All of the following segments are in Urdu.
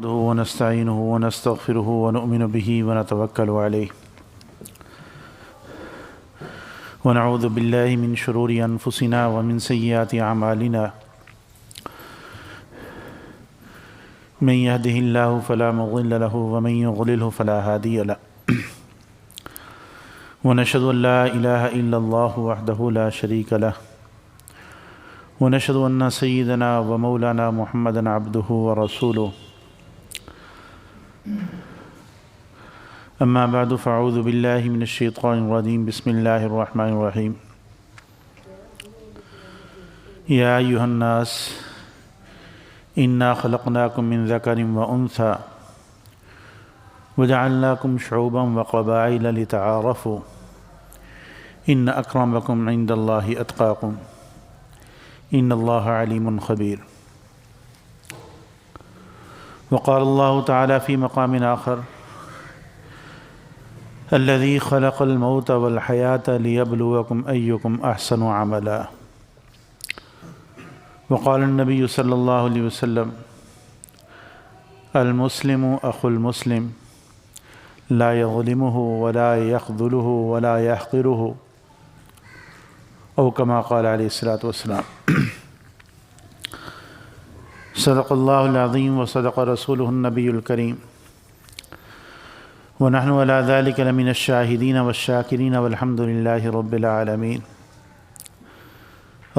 نحمده ونستعينه ونستغفره ونؤمن به ونتوكل عليه ونعوذ بالله من شرور أنفسنا ومن سيئات أعمالنا من يهده الله فلا مضل له ومن يضلله فلا هادي له ونشهد أن لا إله إلا الله وحده لا شريك له ونشهد أن سيدنا ومولانا محمدا عبده ورسوله أما بعد فأعوذ بالله من الشيطان الرجيم بسم الله الرحمن الرحيم يا أيها الناس إنا خلقناكم من ذكر وأنثى وجعلناكم شعوبا وقبائل لتعارفوا إن أكرمكم عند الله أتقاكم إن الله عليم خبير وقال الله تعالى في مقام آخر الذي خلق الموت والحياة ليبلوكم أيكم أحسن عملا وقال النبي صلى الله عليه وسلم المسلم أخو المسلم لا يظلمه ولا يخذله ولا يحقره أو كما قال عليه الصلاة والسلام صدق الله العظيم وصدق رسوله النبي الكريم ونحن على ذلك لمن الشاهدين والشاكرين والحمد لله رب العالمين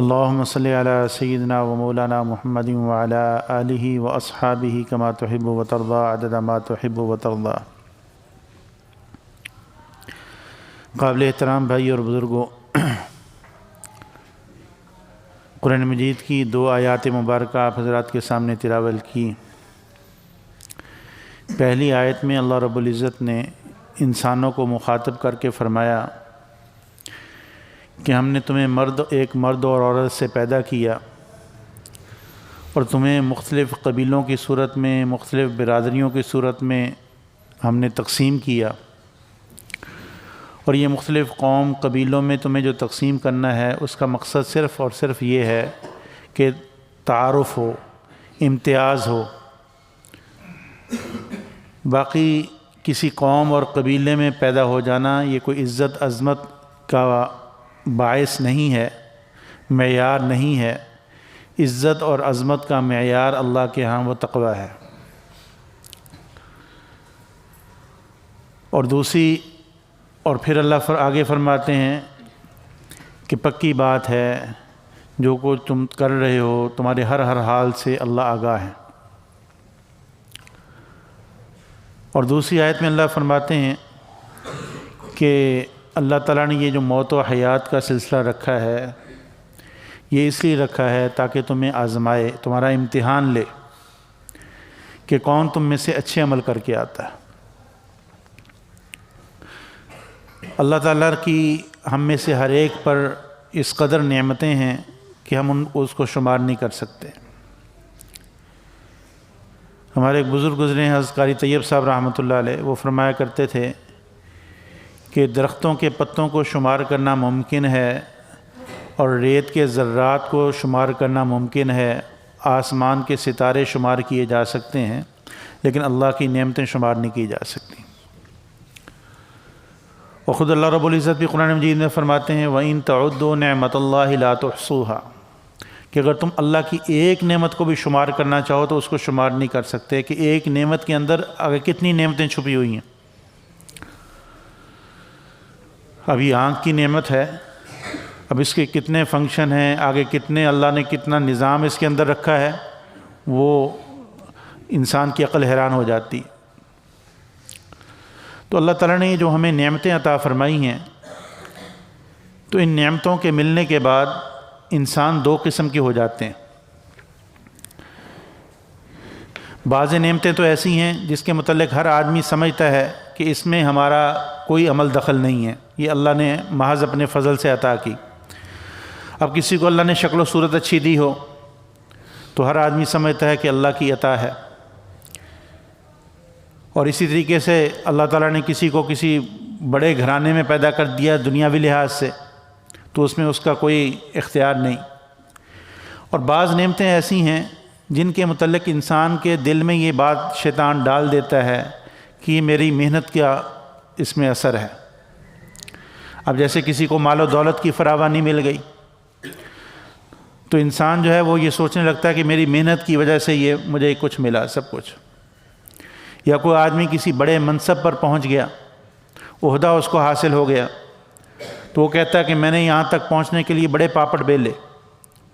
اللهم صل على سيدنا ومولانا محمد وعلى آله وأصحابه كما تحب وترضى عدد ما تحب وترضى۔ قابل احترام بھائی اور بزرگوں، قرآن مجید کی دو آیات مبارکہ آپ حضرات کے سامنے تلاوت کی۔ پہلی آیت میں اللہ رب العزت نے انسانوں کو مخاطب کر کے فرمایا کہ ہم نے تمہیں ایک مرد اور عورت سے پیدا کیا اور تمہیں مختلف قبیلوں کی صورت میں، مختلف برادریوں کی صورت میں ہم نے تقسیم کیا، اور یہ مختلف قوم قبیلوں میں تمہیں جو تقسیم کرنا ہے اس کا مقصد صرف اور صرف یہ ہے کہ تعارف ہو، امتیاز ہو۔ باقی کسی قوم اور قبیلے میں پیدا ہو جانا یہ کوئی عزت عظمت کا باعث نہیں ہے، معیار نہیں ہے۔ عزت اور عظمت کا معیار اللہ کے ہاں وہ تقوی ہے۔ اور پھر اللہ آگے فرماتے ہیں کہ پکی بات ہے جو کچھ تم کر رہے ہو، تمہارے ہر حال سے اللہ آگاہ ہے۔ اور دوسری آیت میں اللہ فرماتے ہیں کہ اللہ تعالیٰ نے یہ جو موت و حیات کا سلسلہ رکھا ہے یہ اس لیے رکھا ہے تاکہ تمہیں آزمائے، تمہارا امتحان لے کہ کون تم میں سے اچھے عمل کر کے آتا ہے۔ اللہ تعالیٰ کی ہم میں سے ہر ایک پر اس قدر نعمتیں ہیں کہ ہم اس کو شمار نہیں کر سکتے۔ ہمارے ایک بزرگ گزرے ہیں حضرت قاری طیب صاحب رحمۃ اللہ علیہ، وہ فرمایا کرتے تھے کہ درختوں کے پتوں کو شمار کرنا ممکن ہے اور ریت کے ذرات کو شمار کرنا ممکن ہے، آسمان کے ستارے شمار کیے جا سکتے ہیں لیکن اللہ کی نعمتیں شمار نہیں کی جا سکتی۔ اور خود اللہ رب العزت بھی قرآن مجید میں فرماتے ہیں وَإِن تَعُدُّوا نِعْمَةَ اللَّهِ لَا تُحْصُوهَا، کہ اگر تم اللہ کی ایک نعمت کو بھی شمار کرنا چاہو تو اس کو شمار نہیں کر سکتے کہ ایک نعمت کے اندر آگے کتنی نعمتیں چھپی ہوئی ہیں۔ ابھی آنکھ کی نعمت ہے، اب اس کے کتنے فنکشن ہیں، آگے کتنے اللہ نے کتنا نظام اس کے اندر رکھا ہے، وہ انسان کی عقل حیران ہو جاتی۔ تو اللہ تعالیٰ نے جو ہمیں نعمتیں عطا فرمائی ہیں، تو ان نعمتوں کے ملنے کے بعد انسان دو قسم کے ہو جاتے ہیں۔ بعض نعمتیں تو ایسی ہیں جس کے متعلق ہر آدمی سمجھتا ہے کہ اس میں ہمارا کوئی عمل دخل نہیں ہے، یہ اللہ نے محض اپنے فضل سے عطا کی۔ اب کسی کو اللہ نے شکل و صورت اچھی دی ہو تو ہر آدمی سمجھتا ہے کہ اللہ کی عطا ہے، اور اسی طریقے سے اللہ تعالیٰ نے کسی کو کسی بڑے گھرانے میں پیدا کر دیا دنیاوی لحاظ سے تو اس میں اس کا کوئی اختیار نہیں۔ اور بعض نعمتیں ایسی ہیں جن کے متعلق انسان کے دل میں یہ بات شیطان ڈال دیتا ہے کہ میری محنت کا اس میں اثر ہے۔ اب جیسے کسی کو مال و دولت کی فراوانی مل گئی تو انسان جو ہے وہ یہ سوچنے لگتا ہے کہ میری محنت کی وجہ سے یہ مجھے کچھ ملا سب کچھ۔ یا کوئی آدمی کسی بڑے منصب پر پہنچ گیا، عہدہ اس کو حاصل ہو گیا، تو وہ کہتا ہے کہ میں نے یہاں تک پہنچنے کے لیے بڑے پاپڑ بیلے،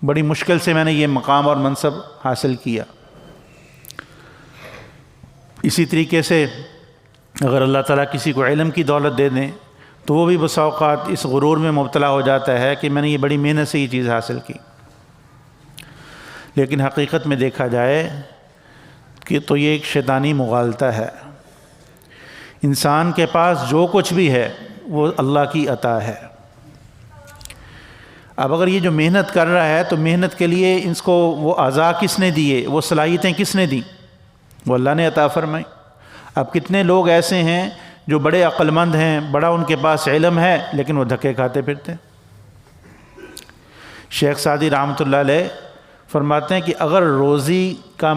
بڑی مشکل سے میں نے یہ مقام اور منصب حاصل کیا۔ اسی طریقے سے اگر اللہ تعالیٰ کسی کو علم کی دولت دے دیں تو وہ بھی بسا اوقات اس غرور میں مبتلا ہو جاتا ہے کہ میں نے یہ بڑی محنت سے یہ چیز حاصل کی۔ لیکن حقیقت میں دیکھا جائے کہ تو یہ ایک شیطانی مغالطہ ہے۔ انسان کے پاس جو کچھ بھی ہے وہ اللہ کی عطا ہے۔ اب اگر یہ جو محنت کر رہا ہے تو محنت کے لیے اس کو وہ اعضاء کس نے دیے، وہ صلاحیتیں کس نے دیں؟ وہ اللہ نے عطا فرمائی۔ اب کتنے لوگ ایسے ہیں جو بڑے عقل مند ہیں، بڑا ان کے پاس علم ہے، لیکن وہ دھکے کھاتے پھرتے ہیں۔ شیخ سعدی رحمۃ اللہ علیہ فرماتے ہیں کہ اگر روزی کا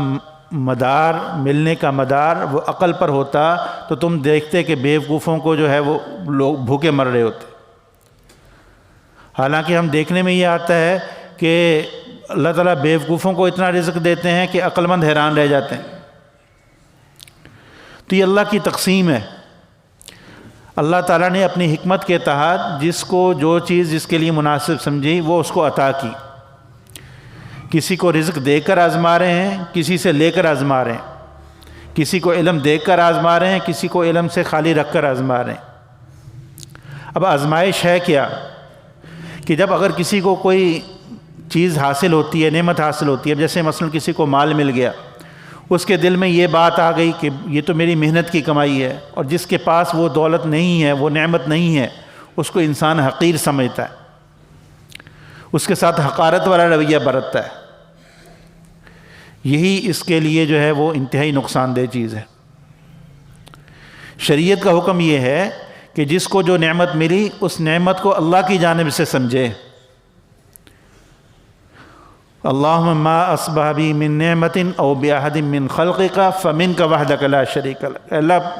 مدار، ملنے کا مدار وہ عقل پر ہوتا تو تم دیکھتے کہ بیوقوفوں کو جو ہے وہ لوگ بھوکے مر رہے ہوتے۔ حالانکہ ہم دیکھنے میں یہ آتا ہے کہ اللہ تعالیٰ بیوقوفوں کو اتنا رزق دیتے ہیں کہ عقل مند حیران رہ جاتے ہیں۔ تو یہ اللہ کی تقسیم ہے۔ اللہ تعالیٰ نے اپنی حکمت کے تحت جس کو جو چیز جس کے لیے مناسب سمجھی وہ اس کو عطا کی۔ کسی کو رزق دے کر آزما رہے ہیں، کسی سے لے کر آزما رہے ہیں، کسی کو علم دے کر آزما رہے ہیں، کسی کو علم سے خالی رکھ کر آزما رہے ہیں۔ اب آزمائش ہے کیا کہ جب اگر کسی کو کوئی چیز حاصل ہوتی ہے، نعمت حاصل ہوتی ہے، اب جیسے مثلا کسی کو مال مل گیا، اس کے دل میں یہ بات آ گئی کہ یہ تو میری محنت کی کمائی ہے، اور جس کے پاس وہ دولت نہیں ہے، وہ نعمت نہیں ہے، اس کو انسان حقیر سمجھتا ہے، اس کے ساتھ حقارت والا رویہ برتتا ہے۔ یہی اس کے لیے جو ہے وہ انتہائی نقصان دہ چیز ہے۔ شریعت کا حکم یہ ہے کہ جس کو جو نعمت ملی اس نعمت کو اللہ کی جانب سے سمجھے۔ اللہم ما اصبح بی من نعمت او باحد من خلقک فمنک وحدک لا شریک لک۔ اللہ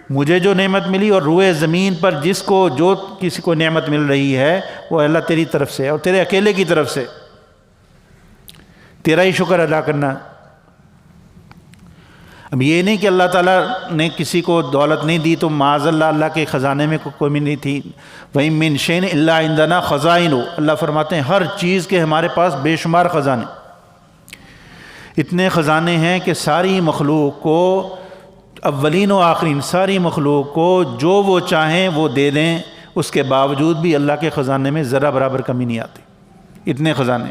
مجھے جو نعمت ملی اور روئے زمین پر جس کو جو کسی کو نعمت مل رہی ہے وہ اللہ تیری طرف سے اور تیرے اکیلے کی طرف سے، تیرا ہی شکر ادا کرنا۔ اب یہ نہیں کہ اللہ تعالیٰ نے کسی کو دولت نہیں دی تو معاذ اللہ اللہ کے خزانے میں کوئی نہیں تھی۔ وَإِن مِّن شَيْءٍ إِلَّا عِندَنَا خَزَائِنُ، اللہ فرماتے ہیں ہر چیز کے ہمارے پاس بے شمار خزانے، اتنے خزانے ہیں کہ ساری مخلوق کو، اولین و آخرین ساری مخلوق کو جو وہ چاہیں وہ دے دیں، اس کے باوجود بھی اللہ کے خزانے میں ذرا برابر کمی نہیں آتی، اتنے خزانے۔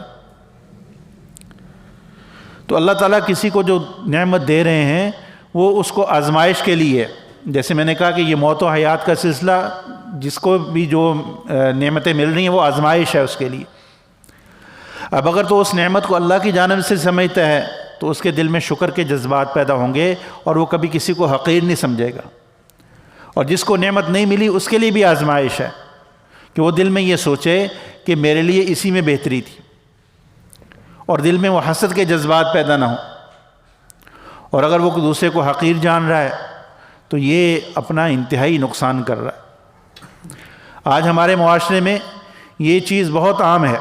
تو اللہ تعالیٰ کسی کو جو نعمت دے رہے ہیں وہ اس کو آزمائش کے لیے، جیسے میں نے کہا کہ یہ موت و حیات کا سلسلہ، جس کو بھی جو نعمتیں مل رہی ہیں وہ آزمائش ہے اس کے لیے۔ اب اگر تو اس نعمت کو اللہ کی جانب سے سمجھتا ہے تو اس کے دل میں شکر کے جذبات پیدا ہوں گے اور وہ کبھی کسی کو حقیر نہیں سمجھے گا۔ اور جس کو نعمت نہیں ملی اس کے لیے بھی آزمائش ہے کہ وہ دل میں یہ سوچے کہ میرے لیے اسی میں بہتری تھی، اور دل میں وہ حسد کے جذبات پیدا نہ ہوں۔ اور اگر وہ دوسرے کو حقیر جان رہا ہے تو یہ اپنا انتہائی نقصان کر رہا ہے۔ آج ہمارے معاشرے میں یہ چیز بہت عام ہے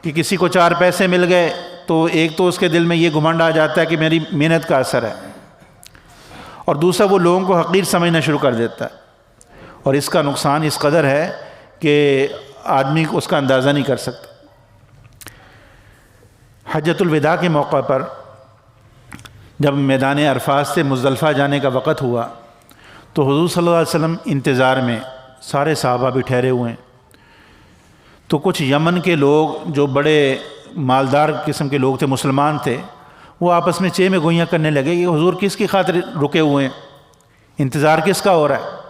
کہ کسی کو 4 پیسے مل گئے تو ایک تو اس کے دل میں یہ گھمنڈ آ جاتا ہے کہ میری محنت کا اثر ہے، اور دوسرا وہ لوگوں کو حقیر سمجھنا شروع کر دیتا ہے، اور اس کا نقصان اس قدر ہے کہ آدمی کو اس کا اندازہ نہیں کر سکتا۔ حجۃ الوداع کے موقع پر جب میدان عرفات سے مزدلفہ جانے کا وقت ہوا تو حضور صلی اللہ علیہ وسلم انتظار میں، سارے صحابہ بھی ٹھہرے ہوئے ہیں، تو کچھ یمن کے لوگ جو بڑے مالدار قسم کے لوگ تھے، مسلمان تھے، وہ آپس میں چے میں گوئیاں کرنے لگے کہ حضور کس کی خاطر رکے ہوئے ہیں، انتظار کس کا ہو رہا ہے؟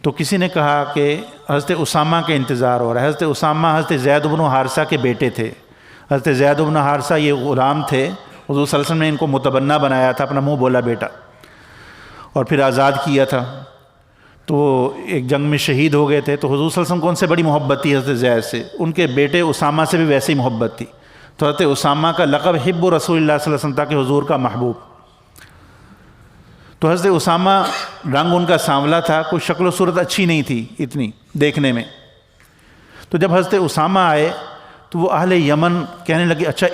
تو کسی نے کہا کہ حضرت اسامہ کا انتظار ہو رہا ہے۔ حضرت اسامہ حضرت زید بن حارثہ کے بیٹے تھے۔ حضرت زید بن حارثہ یہ غلام تھے، حضور صلی اللہ علیہ وسلم نے ان کو متبنہ بنایا تھا، اپنا منہ بولا بیٹا، اور پھر آزاد کیا تھا۔ تو ایک جنگ میں شہید ہو گئے تھے، تو حضور صلی اللہ علیہ وسلم کو ان سے بڑی محبت تھی حضرت زید سے، ان کے بیٹے اسامہ سے بھی ویسے ہی محبت تھی۔ تو حضرت اسامہ کا لقب حب رسول اللہ صلی اللہ علیہ وسلم تھا کہ حضور کا محبوب. تو حضرت اسامہ رنگ ان کا سانولا تھا, کوئی شکل و صورت اچھی نہیں تھی اتنی دیکھنے میں. تو جب حضرت اسامہ آئے تو وہ اہل یمن کہنے لگے اچھا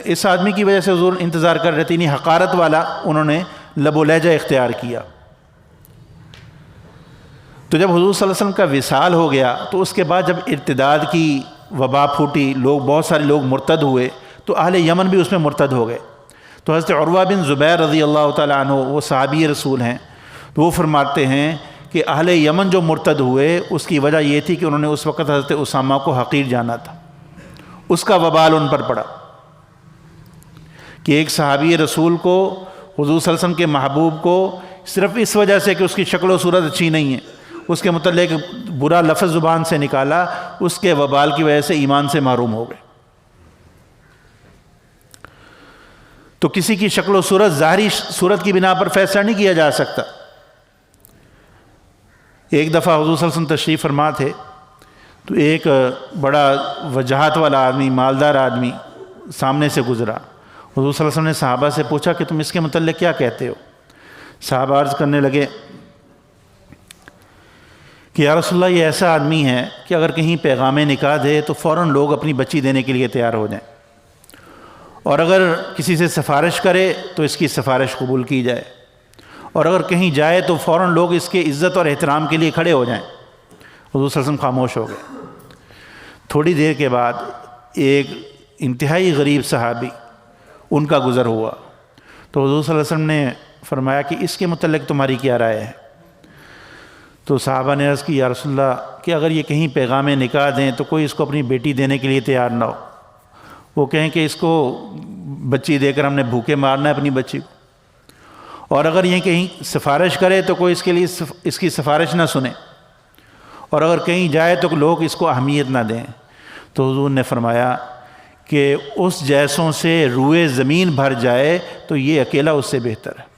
اس آدمی کی وجہ سے حضور انتظار کر رہے تھے, انہیں حقارت والا انہوں نے لب و لہجہ اختیار کیا. تو جب حضور صلی اللہ علیہ وسلم کا وصال ہو گیا تو اس کے بعد جب ارتداد کی وبا پھوٹی, بہت سارے لوگ مرتد ہوئے, تو اہل یمن بھی اس میں مرتد ہو گئے. تو حضرت عروہ بن زبیر رضی اللہ تعالیٰ عنہ وہ صحابی رسول ہیں, تو وہ فرماتے ہیں کہ اہل یمن جو مرتد ہوئے اس کی وجہ یہ تھی کہ انہوں نے اس وقت حضرت اسامہ کو حقیر جانا تھا, اس کا وبال ان پر پڑا کہ ایک صحابی رسول کو حضور صلی اللہ علیہ وسلم کے محبوب کو صرف اس وجہ سے کہ اس کی شکل و صورت اچھی نہیں ہے, اس کے متعلق برا لفظ زبان سے نکالا, اس کے وبال کی وجہ سے ایمان سے محروم ہو گئے. تو کسی کی شکل و صورت ظاہری صورت کی بنا پر فیصلہ نہیں کیا جا سکتا. ایک دفعہ حضور صلی اللہ علیہ وسلم تشریف فرما تھے, تو ایک بڑا وجاہت والا آدمی, مالدار آدمی سامنے سے گزرا. حضور صلی اللہ علیہ وسلم نے صحابہ سے پوچھا کہ تم اس کے متعلق کیا کہتے ہو؟ صحابہ عرض کرنے لگے کہ یا رسول اللہ یہ ایسا آدمی ہے کہ اگر کہیں پیغام نکاح دے تو فوراً لوگ اپنی بچی دینے کے لیے تیار ہو جائیں, اور اگر کسی سے سفارش کرے تو اس کی سفارش قبول کی جائے, اور اگر کہیں جائے تو فوراً لوگ اس کے عزت اور احترام کے لیے کھڑے ہو جائیں. حضور صلی اللہ علیہ وسلم خاموش ہو گئے. تھوڑی دیر کے بعد ایک انتہائی غریب صحابی ان کا گزر ہوا, تو حضور صلی اللہ علیہ وسلم نے فرمایا کہ اس کے متعلق تمہاری کیا رائے ہے؟ تو صحابہ نے عرض کی یا رسول اللہ کہ اگر یہ کہیں پیغام نکاح دیں تو کوئی اس کو اپنی بیٹی دینے کے لیے تیار نہ ہو, وہ کہیں کہ اس کو بچی دے کر ہم نے بھوکے مارنا ہے اپنی بچی کو, اور اگر یہ کہیں سفارش کرے تو کوئی اس کے لیے اس کی سفارش نہ سنے, اور اگر کہیں جائے تو لوگ اس کو اہمیت نہ دیں. تو حضور نے فرمایا کہ اس جیسوں سے روئے زمین بھر جائے تو یہ اکیلا اس سے بہتر ہے.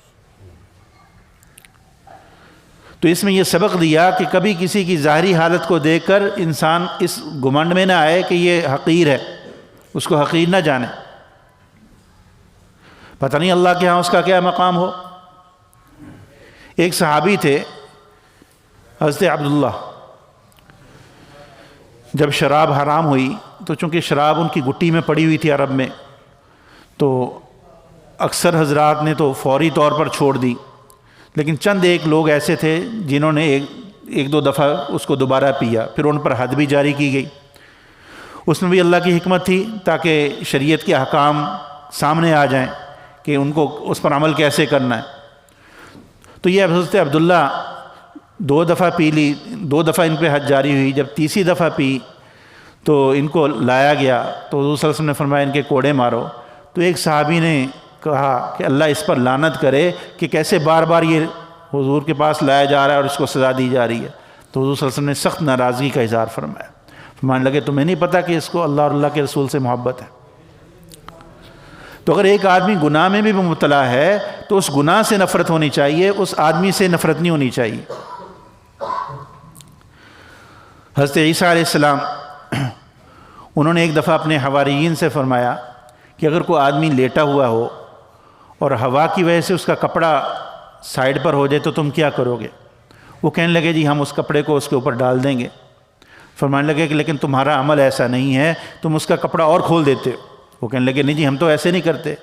تو اس میں یہ سبق دیا کہ کبھی کسی کی ظاہری حالت کو دیکھ کر انسان اس گمنڈ میں نہ آئے کہ یہ حقیر ہے, اس کو حقیر نہ جانے, پتہ نہیں اللہ کے ہاں اس کا کیا مقام ہو. ایک صحابی تھے حضرت عبداللہ, جب شراب حرام ہوئی تو چونکہ شراب ان کی گٹی میں پڑی ہوئی تھی عرب میں, تو اکثر حضرات نے تو فوری طور پر چھوڑ دی, لیکن چند ایک لوگ ایسے تھے جنہوں نے ایک دو دفعہ اس کو دوبارہ پیا, پھر ان پر حد بھی جاری کی گئی. اس میں بھی اللہ کی حکمت تھی تاکہ شریعت کے احکام سامنے آ جائیں کہ ان کو اس پر عمل کیسے کرنا ہے. تو یہ حضرت عبداللہ 2 دفعہ پی لی, 2 دفعہ ان پہ حد جاری ہوئی. جب تیسری دفعہ پی تو ان کو لایا گیا تو حضور صلی اللہ علیہ وسلم نے فرمایا ان کے کوڑے مارو. تو ایک صحابی نے کہا کہ اللہ اس پر لعنت کرے کہ کیسے بار بار یہ حضور کے پاس لایا جا رہا ہے اور اس کو سزا دی جا رہی ہے. تو حضور صلی اللہ علیہ وسلم نے سخت ناراضگی کا اظہار فرمایا, فرمانے لگے تمہیں نہیں پتہ کہ اس کو اللہ اور اللہ کے رسول سے محبت ہے. تو اگر ایک آدمی گناہ میں بھی مبتلا ہے تو اس گناہ سے نفرت ہونی چاہیے, اس آدمی سے نفرت نہیں ہونی چاہیے. حضرت عیسیٰ علیہ السلام انہوں نے ایک دفعہ اپنے حواریین سے فرمایا کہ اگر کوئی آدمی لیٹا ہوا ہو اور ہوا کی وجہ سے اس کا کپڑا سائڈ پر ہو جائے تو تم کیا کرو گے؟ وہ کہنے لگے جی ہم اس کپڑے کو اس کے اوپر ڈال دیں گے. فرمانے لگے کہ لیکن تمہارا عمل ایسا نہیں ہے, تم اس کا کپڑا اور کھول دیتے ہو. وہ کہنے لگے نہیں جی ہم تو ایسے نہیں کرتے.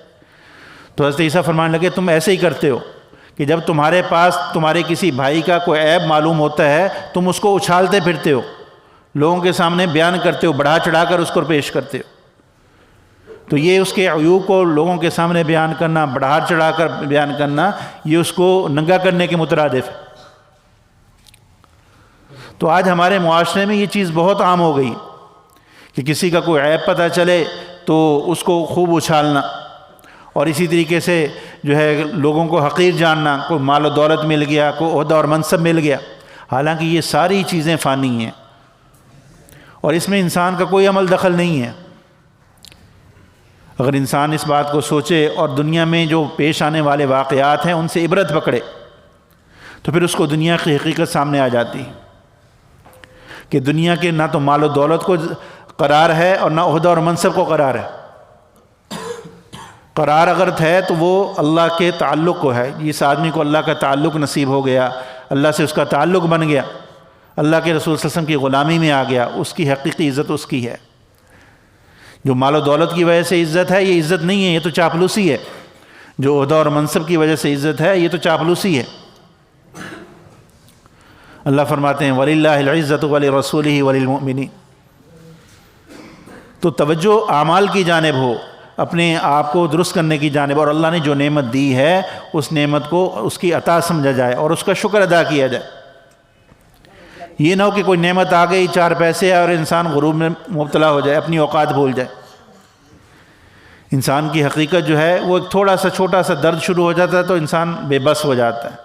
تو حضرت عیسیٰ فرمانے لگے تم ایسے ہی کرتے ہو کہ جب تمہارے پاس تمہارے کسی بھائی کا کوئی عیب معلوم ہوتا ہے تم اس کو اچھالتے پھرتے ہو, لوگوں کے سامنے بیان کرتے ہو, بڑھا چڑھا کر اس کو پیش کرتے ہو. تو یہ اس کے عیوب کو لوگوں کے سامنے بیان کرنا, بڑھا چڑھا کر بیان کرنا, یہ اس کو ننگا کرنے کے مترادف ہے. تو آج ہمارے معاشرے میں یہ چیز بہت عام ہو گئی کہ کسی کا کوئی عیب پتہ چلے تو اس کو خوب اچھالنا, اور اسی طریقے سے جو ہے لوگوں کو حقیر جاننا, کوئی مال و دولت مل گیا, کوئی عہدہ اور منصب مل گیا, حالانکہ یہ ساری چیزیں فانی ہیں اور اس میں انسان کا کوئی عمل دخل نہیں ہے. اگر انسان اس بات کو سوچے اور دنیا میں جو پیش آنے والے واقعات ہیں ان سے عبرت پکڑے تو پھر اس کو دنیا کی حقیقت سامنے آ جاتی ہے کہ دنیا کے نہ تو مال و دولت کو قرار ہے اور نہ عہدہ اور منصب کو قرار ہے۔ قرار اگر ہے تو وہ اللہ کے تعلق کو ہے، جس آدمی کو اللہ کا تعلق نصیب ہو گیا، اللہ سے اس کا تعلق بن گیا، اللہ کے رسول صلی اللہ علیہ وسلم کی غلامی میں آ گیا، اس کی حقیقی عزت اس کی ہے۔ جو مال و دولت کی وجہ سے عزت ہے یہ عزت نہیں ہے، یہ تو چاپلوسی ہے۔ جو عہدہ اور منصب کی وجہ سے عزت ہے یہ تو چاپلوسی ہے۔ اللہ فرماتے ہیں وَلِلَّهِ الْعِزَّةُ وَلِرَسُولِهِ وَلِلْمُؤْمِنِينَ۔ تو توجہ اعمال کی جانب ہو، اپنے آپ کو درست کرنے کی جانب، اور اللہ نے جو نعمت دی ہے اس نعمت کو اس کی عطا سمجھا جائے اور اس کا شکر ادا کیا جائے۔ یہ نہ ہو کہ کوئی نعمت آ گئی، 4 پیسے اور انسان غرور میں مبتلا ہو جائے، اپنی اوقات بھول جائے۔ انسان کی حقیقت جو ہے وہ ایک تھوڑا سا چھوٹا سا درد شروع ہو جاتا ہے تو انسان بے بس ہو جاتا ہے۔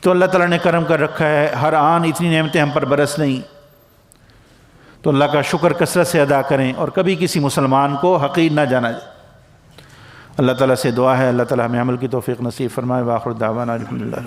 تو اللہ تعالیٰ نے کرم کر رکھا ہے، ہر آن اتنی نعمتیں ہم پر برس نہیں، تو اللہ کا شکر کثرت سے ادا کریں اور کبھی کسی مسلمان کو حقیر نہ جانا جائے۔ اللہ تعالیٰ سے دعا ہے اللہ تعالیٰ ہمیں عمل کی توفیق نصیب فرمائے۔ وآخر دعوانا الحمدللہ۔